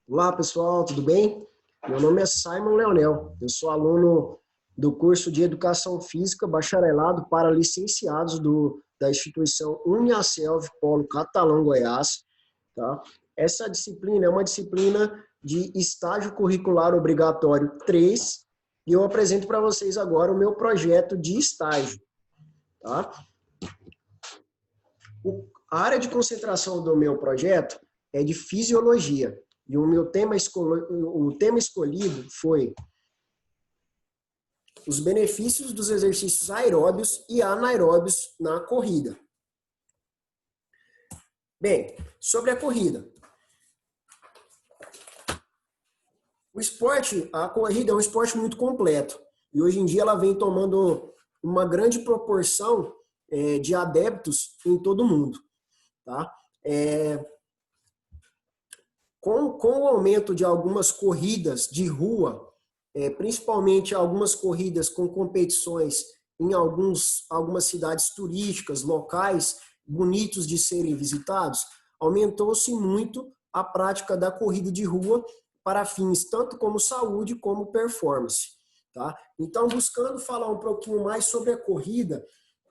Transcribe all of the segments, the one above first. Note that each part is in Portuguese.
Olá, pessoal, tudo bem? Meu nome é Simon Leonel. Eu sou aluno do curso de Educação Física, bacharelado para licenciados da instituição Uniaselv Polo Catalão, Goiás. Tá? Essa disciplina é uma disciplina de estágio curricular obrigatório 3 e eu apresento para vocês agora o meu projeto de estágio. Tá? A área de concentração do meu projeto é de fisiologia. E o tema escolhido foi os benefícios dos exercícios aeróbios e anaeróbios na corrida. Bem, sobre a corrida. A corrida é um esporte muito completo. E hoje em dia ela vem tomando uma grande proporção de adeptos em todo o mundo. Tá? Com o aumento de algumas corridas de rua, principalmente algumas corridas com competições em algumas cidades turísticas, locais, bonitos de serem visitados, aumentou-se muito a prática da corrida de rua para fins tanto como saúde como performance. Tá? Então, buscando falar um pouquinho mais sobre a corrida,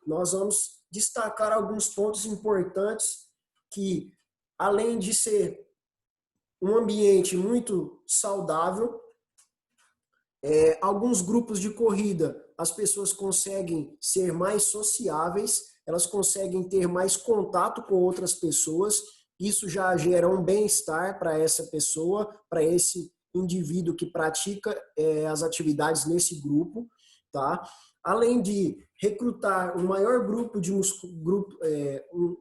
nós vamos destacar alguns pontos importantes que, além de ser um ambiente muito saudável, alguns grupos de corrida, as pessoas conseguem ser mais sociáveis, elas conseguem ter mais contato com outras pessoas, isso já gera um bem-estar para essa pessoa, para esse indivíduo que pratica as atividades nesse grupo, tá? Além de recrutar um maior grupo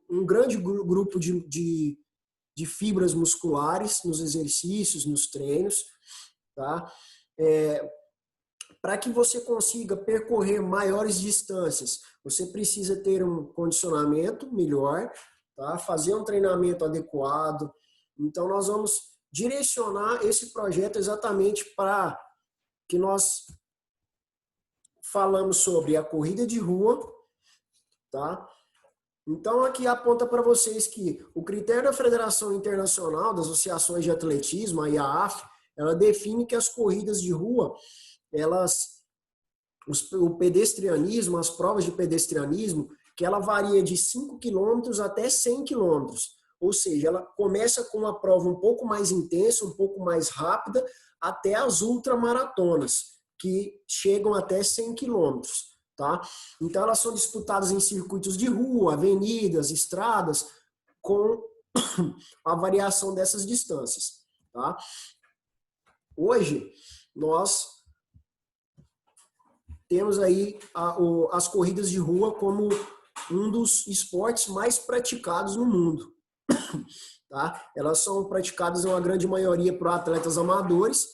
um grande grupo de fibras musculares nos exercícios, nos treinos, tá? Para que você consiga percorrer maiores distâncias, você precisa ter um condicionamento melhor, tá? Fazer um treinamento adequado. Então, nós vamos direcionar esse projeto exatamente para que nós falamos sobre a corrida de rua, tá? Então, aqui aponta para vocês que o critério da Federação Internacional das Associações de Atletismo, a IAAF, ela define que as corridas de rua, o pedestrianismo, as provas de pedestrianismo, que ela varia de 5 quilômetros até 100 quilômetros. Ou seja, ela começa com uma prova um pouco mais intensa, um pouco mais rápida, até as ultramaratonas, que chegam até 100 quilômetros. Tá? Então, elas são disputadas em circuitos de rua, avenidas, estradas, com a variação dessas distâncias. Tá? Hoje, nós temos aí as corridas de rua como um dos esportes mais praticados no mundo. Tá? Elas são praticadas, em uma grande maioria, por atletas amadores,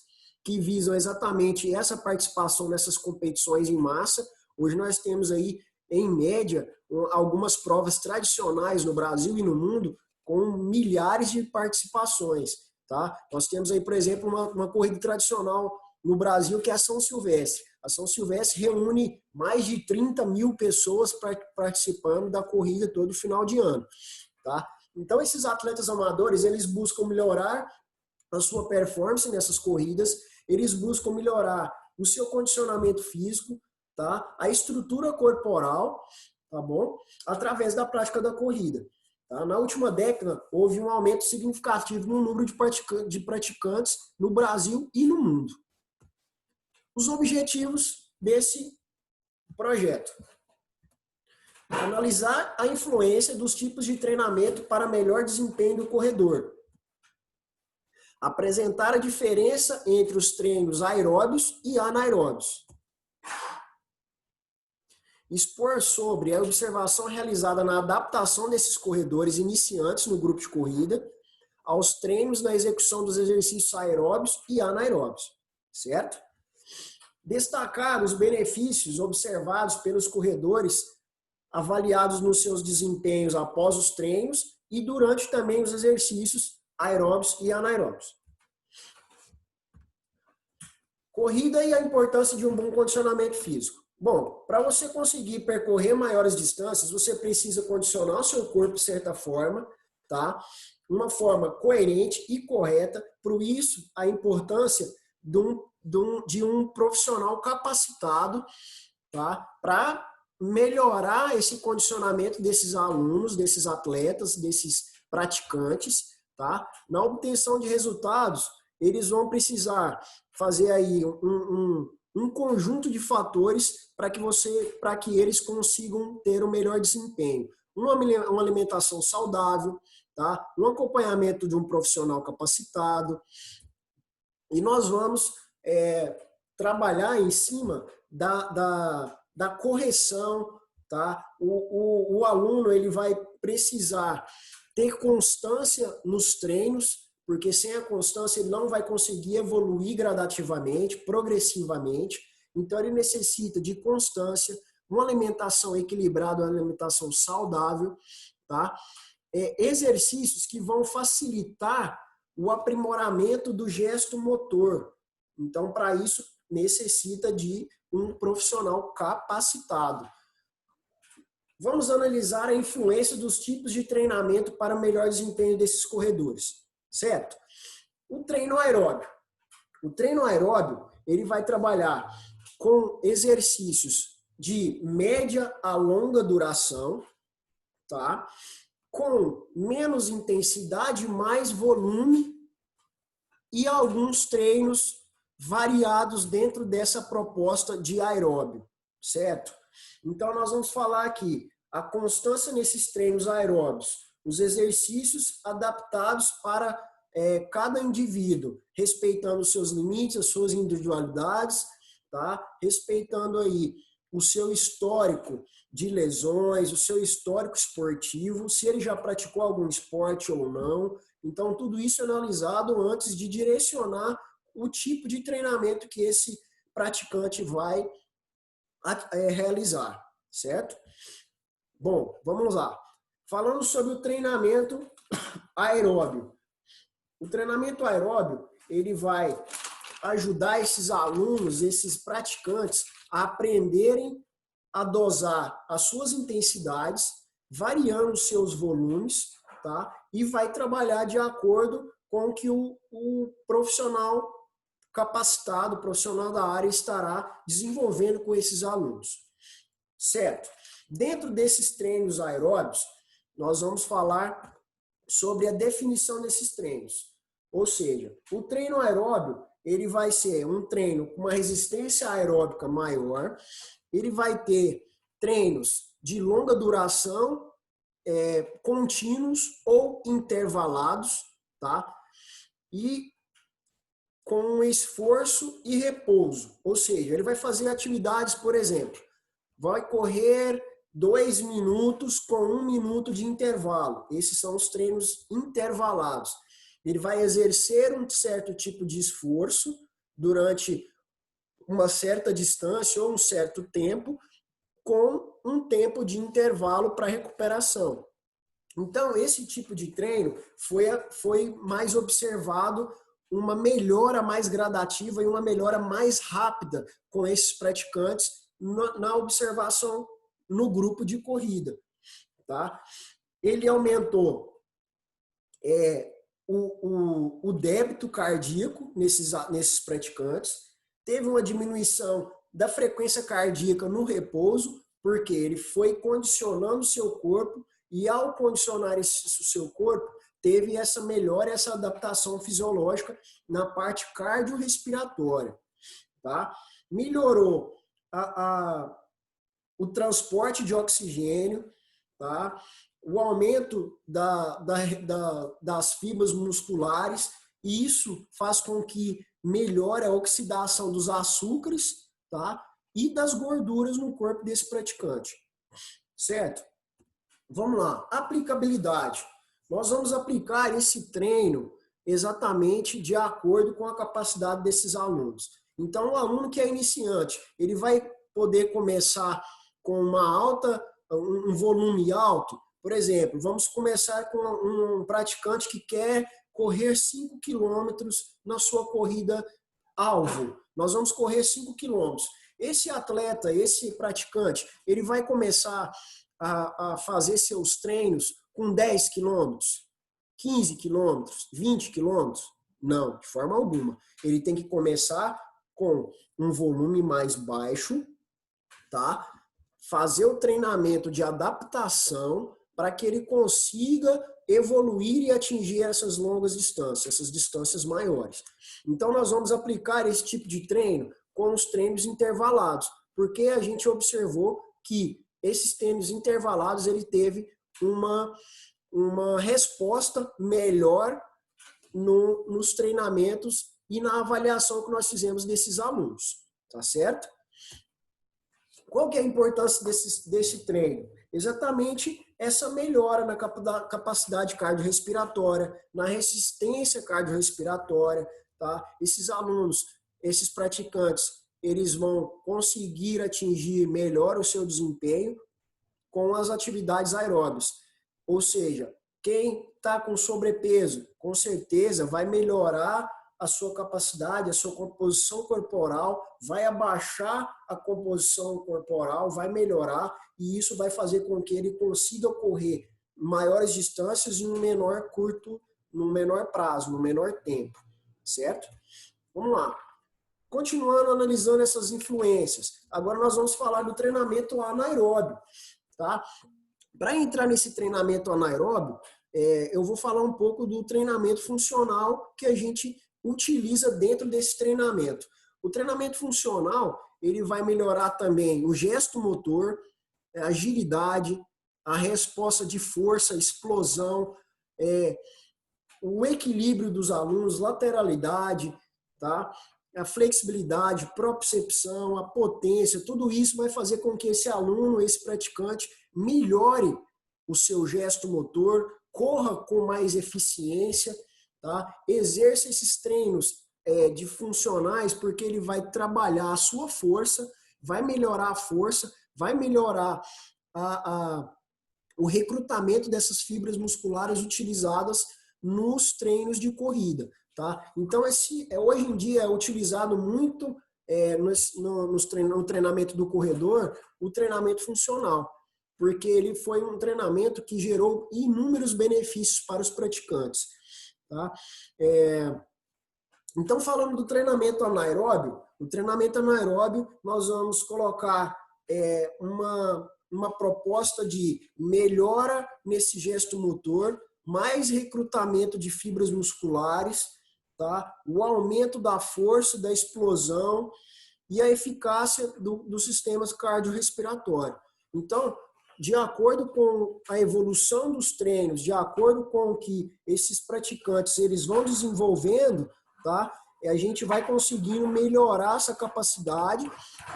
que visam exatamente essa participação nessas competições em massa. Hoje nós temos aí, em média, algumas provas tradicionais no Brasil e no mundo com milhares de participações. Tá? Nós temos aí, por exemplo, uma corrida tradicional no Brasil que é a São Silvestre. A São Silvestre reúne mais de 30 mil pessoas participando da corrida todo final de ano. Tá? Então, esses atletas amadores, eles buscam melhorar a sua performance nessas corridas, eles buscam melhorar o seu condicionamento físico, tá? A estrutura corporal, tá bom? Através da prática da corrida. Tá? Na última década, houve um aumento significativo no número de praticantes no Brasil e no mundo. Os objetivos desse projeto: analisar a influência dos tipos de treinamento para melhor desempenho do corredor. Apresentar a diferença entre os treinos aeróbios e anaeróbios. Expor sobre a observação realizada na adaptação desses corredores iniciantes no grupo de corrida aos treinos na execução dos exercícios aeróbios e anaeróbios, certo? Destacar os benefícios observados pelos corredores avaliados nos seus desempenhos após os treinos e durante também os exercícios aeróbios e anaeróbios. Corrida e a importância de um bom condicionamento físico. Bom, para você conseguir percorrer maiores distâncias, você precisa condicionar o seu corpo de certa forma, tá? Uma forma coerente e correta. Por isso, a importância de um profissional capacitado, tá? Para melhorar esse condicionamento desses alunos, desses atletas, desses praticantes, tá? Na obtenção de resultados, eles vão precisar fazer aí um conjunto de fatores para que eles consigam ter um melhor desempenho. Uma alimentação saudável, tá? Um acompanhamento de um profissional capacitado. E nós vamos trabalhar em cima da correção, tá? O aluno ele vai precisar ter constância nos treinos, porque sem a constância ele não vai conseguir evoluir gradativamente, progressivamente. Então ele necessita de constância, uma alimentação equilibrada, uma alimentação saudável, tá? Exercícios que vão facilitar o aprimoramento do gesto motor. Então, para isso, necessita de um profissional capacitado. Vamos analisar a influência dos tipos de treinamento para o melhor desempenho desses corredores, certo? O treino aeróbio. O treino aeróbio, ele vai trabalhar com exercícios de média a longa duração, tá? Com menos intensidade, mais volume e alguns treinos variados dentro dessa proposta de aeróbio, certo? Então, nós vamos falar aqui a constância nesses treinos aeróbios, os exercícios adaptados para cada indivíduo, respeitando os seus limites, as suas individualidades, tá? Respeitando aí o seu histórico de lesões, o seu histórico esportivo, se ele já praticou algum esporte ou não. Então, tudo isso é analisado antes de direcionar o tipo de treinamento que esse praticante vai realizar, certo? Bom, vamos lá. Falando sobre o treinamento aeróbio. O treinamento aeróbio, ele vai ajudar esses alunos, esses praticantes, a aprenderem a dosar as suas intensidades, variando os seus volumes, tá? E vai trabalhar de acordo com o que o profissional capacitado, o profissional da área estará desenvolvendo com esses alunos. Certo? Dentro desses treinos aeróbicos, nós vamos falar sobre a definição desses treinos. Ou seja, o treino aeróbio, ele vai ser um treino com uma resistência aeróbica maior, ele vai ter treinos de longa duração, contínuos ou intervalados, tá? E com um esforço e repouso. Ou seja, ele vai fazer atividades, por exemplo, vai correr 2 minutos com 1 minuto de intervalo. Esses são os treinos intervalados. Ele vai exercer um certo tipo de esforço durante uma certa distância ou um certo tempo, com um tempo de intervalo para recuperação. Então, esse tipo de treino foi mais observado uma melhora mais gradativa e uma melhora mais rápida com esses praticantes na observação no grupo de corrida. Tá? Ele aumentou o débito cardíaco nesses praticantes, teve uma diminuição da frequência cardíaca no repouso, porque ele foi condicionando o seu corpo e ao condicionar o seu corpo, teve essa melhora, essa adaptação fisiológica na parte cardiorrespiratória. Tá? Melhorou o transporte de oxigênio, tá? O aumento das fibras musculares, e isso faz com que melhore a oxidação dos açúcares, tá? E das gorduras no corpo desse praticante. Certo? Vamos lá. Aplicabilidade. Nós vamos aplicar esse treino exatamente de acordo com a capacidade desses alunos. Então, o aluno que é iniciante, ele vai poder começar com um volume alto. Por exemplo, vamos começar com um praticante que quer correr 5 quilômetros na sua corrida alvo. Nós vamos correr 5 quilômetros. Esse atleta, esse praticante, ele vai começar a fazer seus treinos com 10 quilômetros. 15 quilômetros, 20 quilômetros? Não, de forma alguma. Ele tem que começar com um volume mais baixo, tá? Fazer o treinamento de adaptação para que ele consiga evoluir e atingir essas longas distâncias, essas distâncias maiores. Então, nós vamos aplicar esse tipo de treino com os treinos intervalados, porque a gente observou que esses treinos intervalados, ele teve uma resposta melhor nos treinamentos e na avaliação que nós fizemos desses alunos, tá certo? Qual que é a importância desse treino? Exatamente essa melhora na capacidade cardiorrespiratória, na resistência cardiorrespiratória, tá? Esses alunos, esses praticantes, eles vão conseguir atingir melhor o seu desempenho com as atividades aeróbias. Ou seja, quem está com sobrepeso, com certeza vai melhorar a sua capacidade, a sua composição corporal, vai abaixar a composição corporal, vai melhorar, e isso vai fazer com que ele consiga correr maiores distâncias em um menor prazo, no menor tempo, certo? Vamos lá. Continuando analisando essas influências, agora nós vamos falar do treinamento anaeróbio, tá? Para entrar nesse treinamento anaeróbio, eu vou falar um pouco do treinamento funcional que a gente utiliza dentro desse treinamento. O treinamento funcional, ele vai melhorar também o gesto motor, a agilidade, a resposta de força, explosão, o equilíbrio dos alunos, lateralidade, tá? A flexibilidade, propriocepção, a potência, tudo isso vai fazer com que esse aluno, esse praticante, melhore o seu gesto motor, corra com mais eficiência, tá? Exerça esses treinos de funcionais, porque ele vai trabalhar a sua força, vai melhorar a força, vai melhorar o recrutamento dessas fibras musculares utilizadas nos treinos de corrida, tá? Então, hoje em dia é utilizado muito no treinamento do corredor, o treinamento funcional, porque ele foi um treinamento que gerou inúmeros benefícios para os praticantes, tá? Então, falando do treinamento anaeróbio, o treinamento anaeróbio, nós vamos colocar uma proposta de melhora nesse gesto motor, mais recrutamento de fibras musculares, tá? O aumento da força, da explosão e a eficácia dos sistemas cardiorrespiratórios. Então, de acordo com a evolução dos treinos, de acordo com o que esses praticantes eles vão desenvolvendo, tá? A gente vai conseguindo melhorar essa capacidade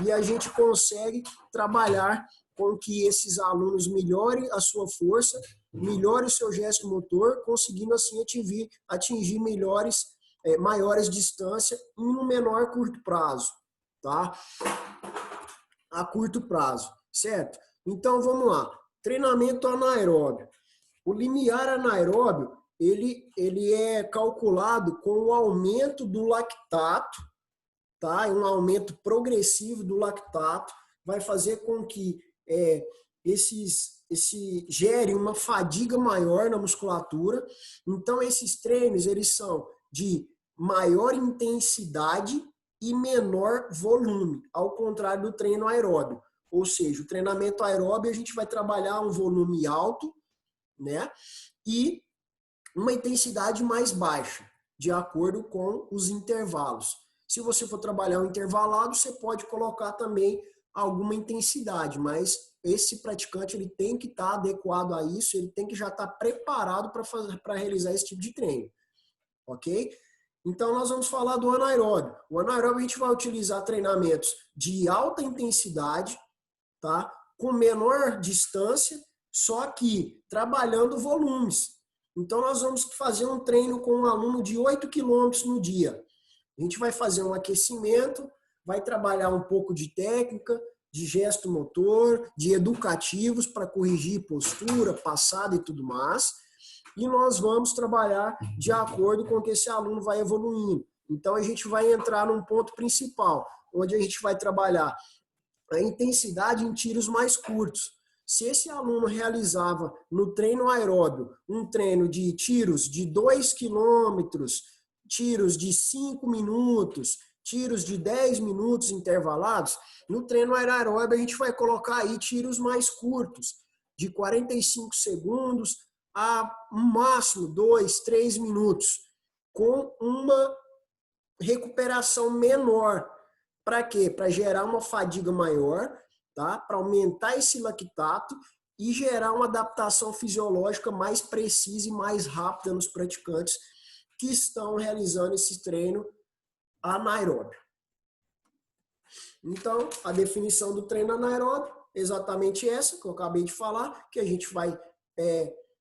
e a gente consegue trabalhar com que esses alunos melhorem a sua força, melhorem o seu gesto motor, conseguindo assim atingir maiores distâncias em um menor curto prazo, tá? A curto prazo, certo? Então, vamos lá. Treinamento anaeróbio. O limiar anaeróbio, ele é calculado com o aumento do lactato, tá? Um aumento progressivo do lactato vai fazer com que gere uma fadiga maior na musculatura. Então, esses treinos, eles são de maior intensidade e menor volume, ao contrário do treino aeróbio. Ou seja, o treinamento aeróbio a gente vai trabalhar um volume alto, né? E uma intensidade mais baixa, de acordo com os intervalos. Se você for trabalhar um intervalado, você pode colocar também alguma intensidade, mas esse praticante ele tem que estar adequado a isso, ele tem que já estar preparado para realizar esse tipo de treino, ok? Então, nós vamos falar do anaeróbio. O anaeróbio a gente vai utilizar treinamentos de alta intensidade, tá? Com menor distância, só que trabalhando volumes. Então, nós vamos fazer um treino com um aluno de 8 quilômetros no dia. A gente vai fazer um aquecimento, vai trabalhar um pouco de técnica, de gesto motor, de educativos para corrigir postura, passada e tudo mais. E nós vamos trabalhar de acordo com o que esse aluno vai evoluindo. Então, a gente vai entrar num ponto principal, onde a gente vai trabalhar a intensidade em tiros mais curtos. Se esse aluno realizava no treino aeróbio um treino de tiros de 2 quilômetros, tiros de 5 minutos, tiros de 10 minutos intervalados, no treino aeróbio a gente vai colocar aí tiros mais curtos, de 45 segundos a no máximo 2, 3 minutos, com uma recuperação menor. Para quê? Para gerar uma fadiga maior, tá? Para aumentar esse lactato e gerar uma adaptação fisiológica mais precisa e mais rápida nos praticantes que estão realizando esse treino anaeróbio. Então, a definição do treino anaeróbio é exatamente essa que eu acabei de falar, que a gente vai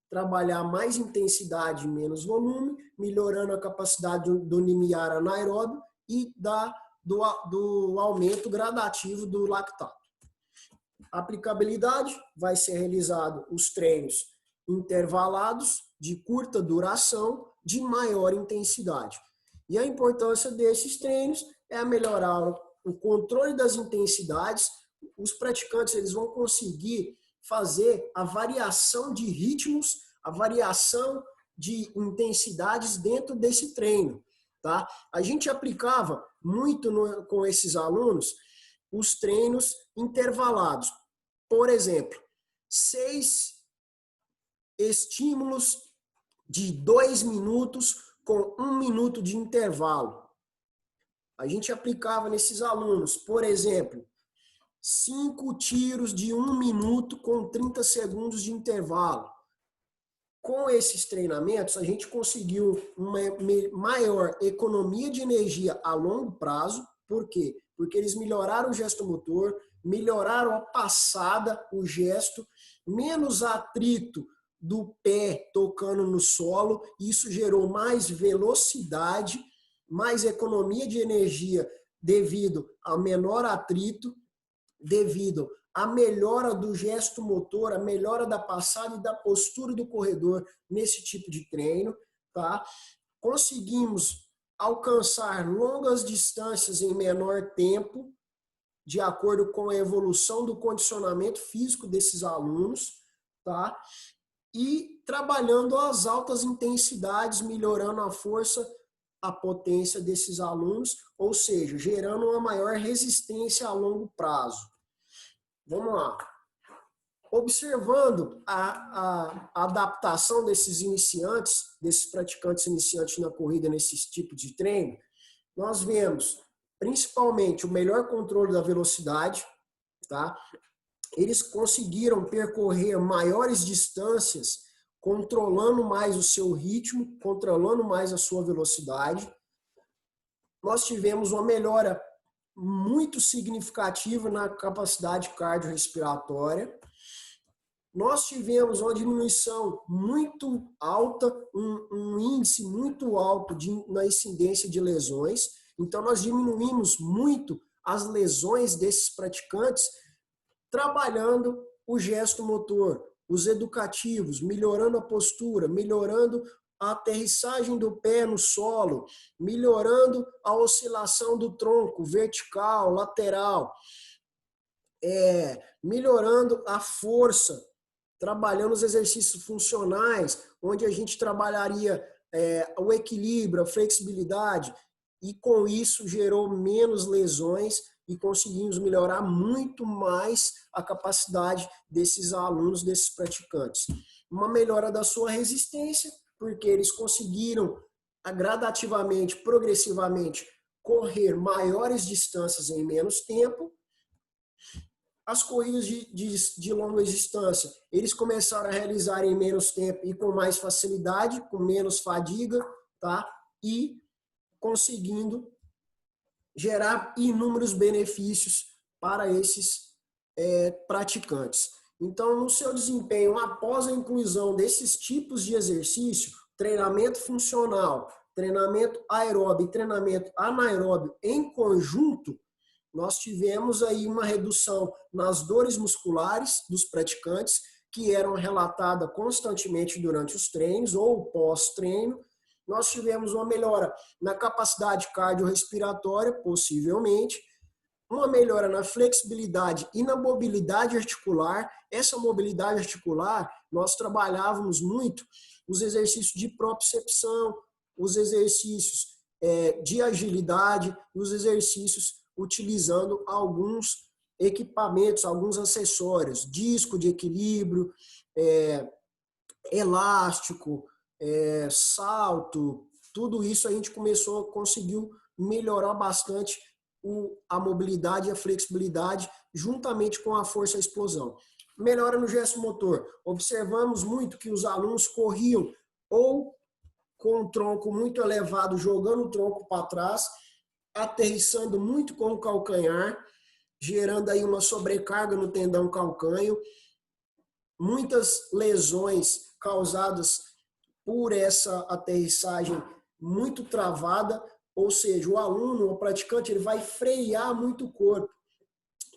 trabalhar mais intensidade e menos volume, melhorando a capacidade do limiar anaeróbio e do aumento gradativo do lactato. A aplicabilidade vai ser realizado os treinos intervalados, de curta duração, de maior intensidade. E a importância desses treinos é melhorar o controle das intensidades. Os praticantes eles vão conseguir fazer a variação de ritmos, a variação de intensidades dentro desse treino. Tá? A gente aplicava muito com esses alunos os treinos intervalados. Por exemplo, 6 estímulos de 2 minutos com 1 minuto de intervalo. A gente aplicava nesses alunos, por exemplo, 5 tiros de 1 minuto com 30 segundos de intervalo. Com esses treinamentos, a gente conseguiu uma maior economia de energia a longo prazo. Por quê? Porque eles melhoraram o gesto motor, melhoraram a passada, o gesto, menos atrito do pé tocando no solo. Isso gerou mais velocidade, mais economia de energia devido ao menor atrito, devido à melhora do gesto motor, a melhora da passada e da postura do corredor nesse tipo de treino, tá? Conseguimos alcançar longas distâncias em menor tempo, de acordo com a evolução do condicionamento físico desses alunos, tá? E trabalhando as altas intensidades, melhorando a força, a potência desses alunos, ou seja, gerando uma maior resistência a longo prazo. Vamos lá. Observando a adaptação desses iniciantes, desses praticantes iniciantes na corrida, nesses tipos de treino, nós vemos principalmente o melhor controle da velocidade, tá? Eles conseguiram percorrer maiores distâncias, controlando mais o seu ritmo, controlando mais a sua velocidade. Nós tivemos uma melhora muito significativa na capacidade cardiorrespiratória. Nós tivemos uma diminuição muito alta, um índice muito alto na incidência de lesões. Então, nós diminuímos muito as lesões desses praticantes, trabalhando o gesto motor, os educativos, melhorando a postura, melhorando a aterrissagem do pé no solo, melhorando a oscilação do tronco vertical, lateral, melhorando a força, trabalhando os exercícios funcionais, onde a gente trabalharia o equilíbrio, a flexibilidade, e com isso gerou menos lesões e conseguimos melhorar muito mais a capacidade desses alunos, desses praticantes. Uma melhora da sua resistência, porque eles conseguiram gradativamente, progressivamente, correr maiores distâncias em menos tempo. As corridas de longa distância, eles começaram a realizar em menos tempo e com mais facilidade, com menos fadiga, tá? E conseguindo gerar inúmeros benefícios para esses praticantes. Então, no seu desempenho, após a inclusão desses tipos de exercício, treinamento funcional, treinamento aeróbio e treinamento anaeróbio em conjunto, nós tivemos aí uma redução nas dores musculares dos praticantes, que eram relatadas constantemente durante os treinos ou pós-treino. Nós tivemos uma melhora na capacidade cardiorrespiratória, possivelmente, uma melhora na flexibilidade e na mobilidade articular. Essa mobilidade articular, nós trabalhávamos muito os exercícios de propriocepção, os exercícios de agilidade, os exercícios utilizando alguns equipamentos, alguns acessórios, disco de equilíbrio, elástico, salto, tudo isso a gente conseguiu melhorar bastante a mobilidade e a flexibilidade juntamente com a força e a explosão. Melhora no gesto motor. Observamos muito que os alunos corriam ou com o tronco muito elevado, jogando o tronco para trás, aterrissando muito com o calcanhar, gerando aí uma sobrecarga no tendão calcâneo. Muitas lesões causadas por essa aterrissagem muito travada, ou seja, o aluno, o praticante, ele vai frear muito o corpo.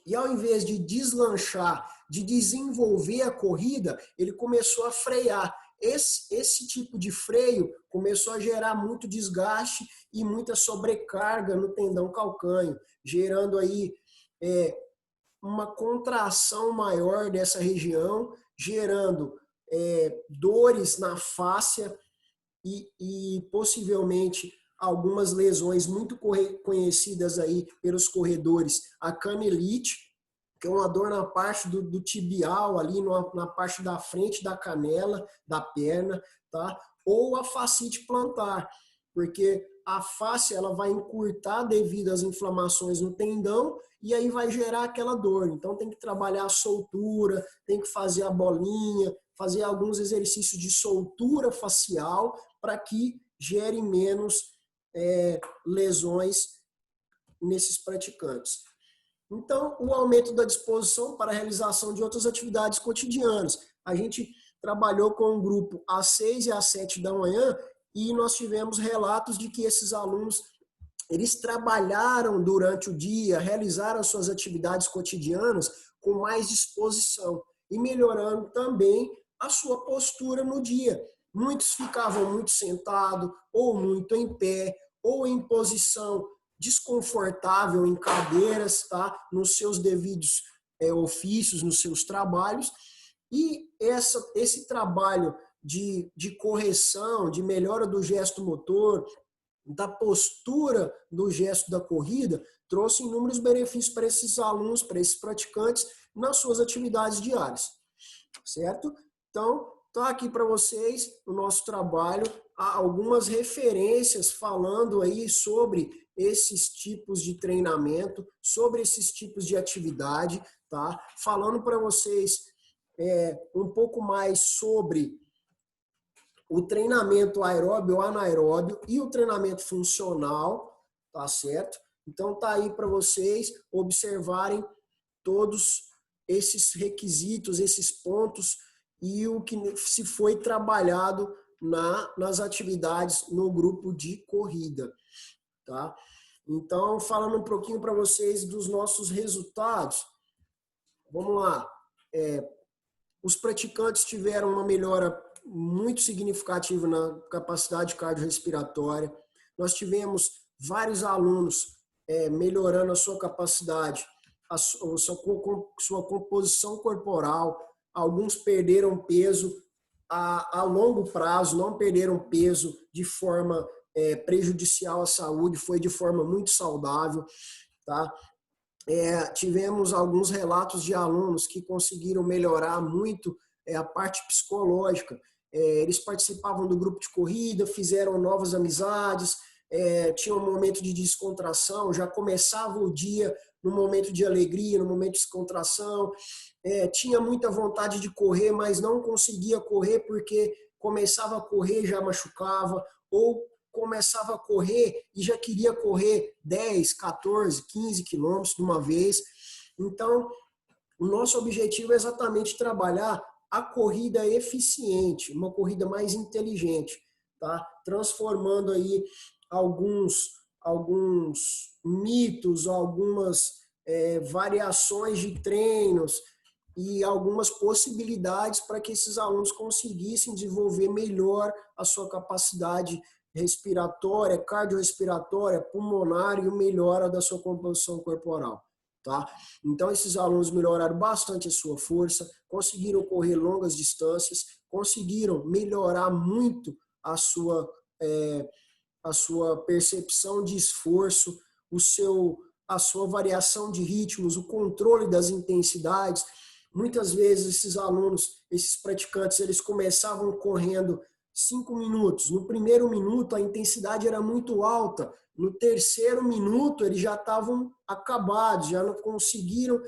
E ao invés de deslanchar, de desenvolver a corrida, ele começou a frear. Esse tipo de freio começou a gerar muito desgaste e muita sobrecarga no tendão calcâneo, gerando aí uma contração maior dessa região, gerando dores na fáscia e possivelmente algumas lesões muito conhecidas aí pelos corredores, a canelite, que é uma dor na parte do tibial, ali na parte da frente da canela, da perna, tá? Ou a fascite plantar, porque a face ela vai encurtar devido às inflamações no tendão e aí vai gerar aquela dor. Então tem que trabalhar a soltura, tem que fazer a bolinha, fazer alguns exercícios de soltura facial para que gere menos lesões nesses praticantes. Então, o aumento da disposição para a realização de outras atividades cotidianas. A gente trabalhou com um grupo às 6 e às 7 da manhã e nós tivemos relatos de que esses alunos, eles trabalharam durante o dia, realizaram as suas atividades cotidianas com mais disposição e melhorando também a sua postura no dia. Muitos ficavam muito sentados, ou muito em pé, ou em posição desconfortável em cadeiras, tá? Nos seus devidos ofícios, nos seus trabalhos. E esse trabalho de correção, de melhora do gesto motor, da postura do gesto da corrida, trouxe inúmeros benefícios para esses alunos, para esses praticantes, nas suas atividades diárias, certo? Então, está aqui para vocês o nosso trabalho, há algumas referências falando aí sobre esses tipos de treinamento, sobre esses tipos de atividade, tá? Falando para vocês um pouco mais sobre o treinamento aeróbio ou anaeróbio e o treinamento funcional, tá certo? Então tá aí para vocês observarem todos esses requisitos, esses pontos e o que se foi trabalhado nas atividades no grupo de corrida, tá? Então, falando um pouquinho para vocês dos nossos resultados, vamos lá. Os praticantes tiveram uma melhora muito significativa na capacidade cardiorrespiratória. Nós tivemos vários alunos melhorando a sua capacidade, a sua composição corporal. Alguns perderam peso a longo prazo, não perderam peso de forma prejudicial à saúde, foi de forma muito saudável, tá? Tivemos alguns relatos de alunos que conseguiram melhorar muito a parte psicológica. Eles participavam do grupo de corrida, fizeram novas amizades, tinham um momento de descontração, já começava o dia no momento de alegria, no momento de descontração, tinha muita vontade de correr, mas não conseguia correr porque começava a correr já machucava, ou começava a correr e já queria correr 10, 14, 15 quilômetros de uma vez. Então, o nosso objetivo é exatamente trabalhar a corrida eficiente, uma corrida mais inteligente, tá? Transformando aí alguns mitos, algumas variações de treinos e algumas possibilidades para que esses alunos conseguissem desenvolver melhor a sua capacidade respiratória, cardiorrespiratória, pulmonar e melhora da sua composição corporal. tá? Então, esses alunos melhoraram bastante a sua força, conseguiram correr longas distâncias, conseguiram melhorar muito a sua percepção de esforço, a sua variação de ritmos, o controle das intensidades. Muitas vezes esses alunos, esses praticantes, eles começavam correndo 5 minutos. No primeiro minuto a intensidade era muito alta. No terceiro minuto eles já estavam acabados, já não conseguiram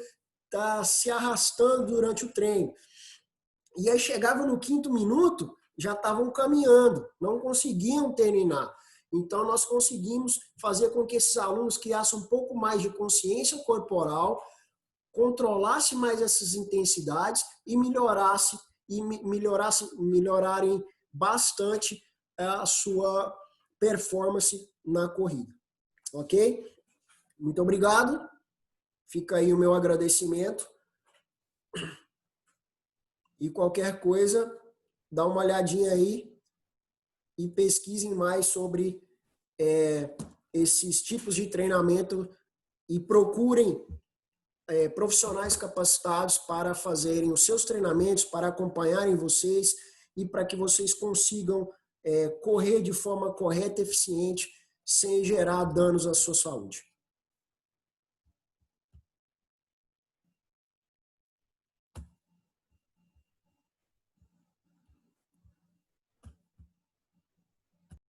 estar se arrastando durante o treino. E aí chegava no quinto minuto, já estavam caminhando, não conseguiam terminar. Então, nós conseguimos fazer com que esses alunos criassem um pouco mais de consciência corporal, controlassem mais essas intensidades e melhorarem bastante a sua performance na corrida. Ok? Muito obrigado. Fica aí o meu agradecimento. E qualquer coisa, dá uma olhadinha aí e pesquisem mais sobre esses tipos de treinamento e procurem profissionais capacitados para fazerem os seus treinamentos, para acompanharem vocês e para que vocês consigam correr de forma correta e eficiente sem gerar danos à sua saúde.